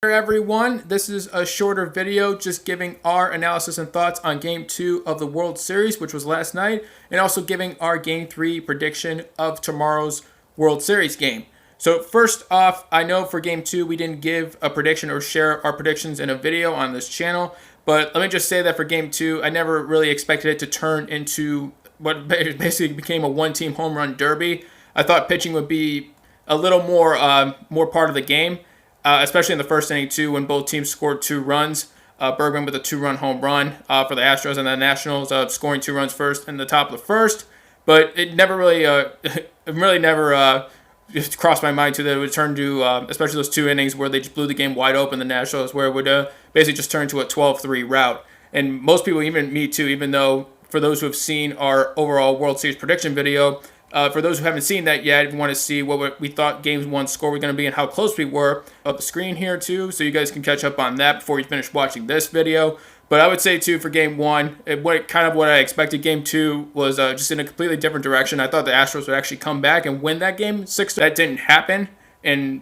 Everyone, this is a shorter video just giving our analysis and thoughts on game 2 of the World Series, which was last night, and also giving our game 3 prediction of tomorrow's World Series game. So first off, I know for game 2 we didn't give a prediction or share our predictions in a video on this channel, but let me just say that for game 2 I never really expected it to turn into what basically became a one-team home run derby. I thought pitching would be a little more part of the game. Especially in the first inning, too, when both teams scored 2 runs. Bergman with a 2-run home run for the Astros, and the Nationals scoring 2 runs first in the top of the first. But it never really, just crossed my mind, too, that it would turn to, especially those 2 innings where they just blew the game wide open, the Nationals, where it would basically just turn to a 12-3 rout. And most people, even me, too, even though for those who have seen our overall World Series prediction video, for those who haven't seen that yet, if you want to see what we thought Game 1 score were going to be and how close we were, up the screen here too, so you guys can catch up on that before you finish watching this video. But I would say too, for Game 1, what I expected. Game 2 was just in a completely different direction. I thought the Astros would actually come back and win that game 6. That didn't happen, and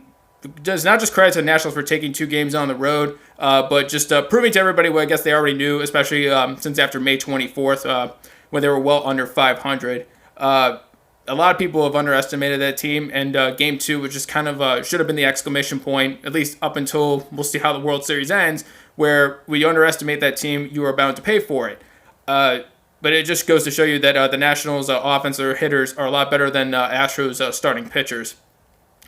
does not just credit to the Nationals for taking 2 games on the road, but just proving to everybody what I guess they already knew, especially since after May 24th, when they were well under 500. A lot of people have underestimated that team, and Game 2 was just kind of should have been the exclamation point, at least up until we'll see how the World Series ends, where we underestimate that team, you are bound to pay for it. But it just goes to show you that the Nationals' offense, their hitters, are a lot better than Astros' starting pitchers.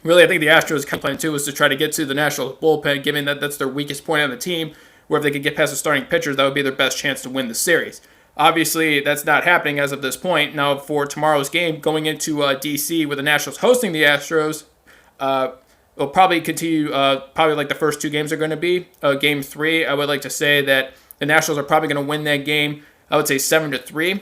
Really, I think the Astros' plan, too, was to try to get to the Nationals' bullpen, given that that's their weakest point on the team, where if they could get past the starting pitchers, that would be their best chance to win the series. Obviously, that's not happening as of this point. Now, for tomorrow's game, going into D.C., with the Nationals hosting the Astros, will probably continue, probably like the first 2 games are going to be. Game 3, I would like to say that the Nationals are probably going to win that game, I would say 7-3.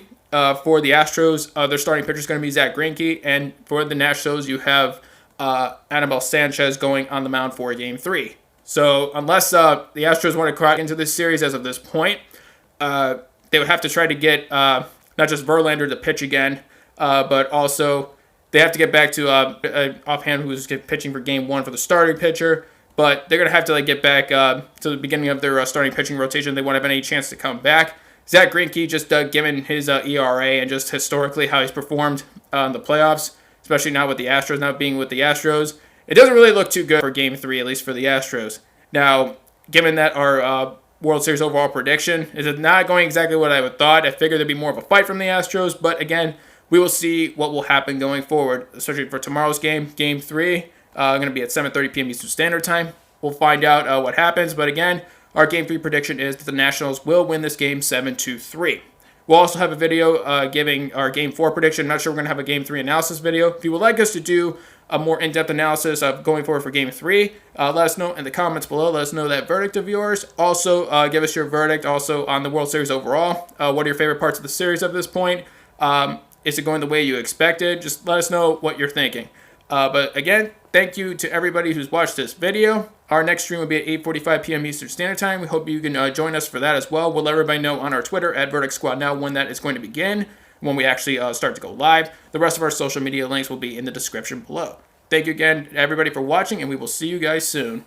For the Astros, their starting pitcher is going to be Zach Greinke, and for the Nationals, you have Anibal Sanchez going on the mound for Game 3. So, unless the Astros want to crack into this series as of this point, they would have to try to get not just Verlander to pitch again, but also they have to get back to offhand who's pitching for Game 1 for the starting pitcher. But they're going to have to get back to the beginning of their starting pitching rotation. They won't have any chance to come back. Zach Greinke, just given his ERA and just historically how he's performed in the playoffs, especially now with the Astros, not being with the Astros, it doesn't really look too good for Game 3, at least for the Astros. Now, given that our World Series overall prediction is not going exactly what I would thought. I figured there'd be more of a fight from the Astros, but again, we will see what will happen going forward, especially for tomorrow's game, Game 3, going to be at 7:30 p.m. Eastern Standard Time. We'll find out what happens, but again, our Game 3 prediction is that the Nationals will win this game 7-3. We'll also have a video giving our Game 4 prediction. I'm not sure we're going to have a Game 3 analysis video. If you would like us to do a more in-depth analysis of going forward for Game 3, let us know in the comments below. Let us know that verdict of yours. Also, give us your verdict also on the World Series overall. What are your favorite parts of the series at this point? Is it going the way you expected? Just let us know what you're thinking. But again, thank you to everybody who's watched this video. Our next stream will be at 8:45 p.m. Eastern Standard Time. We hope you can join us for that as well. We'll let everybody know on our Twitter at VerdictSquadNow when that is going to begin, when we actually start to go live. The rest of our social media links will be in the description below. Thank you again, everybody, for watching, and we will see you guys soon.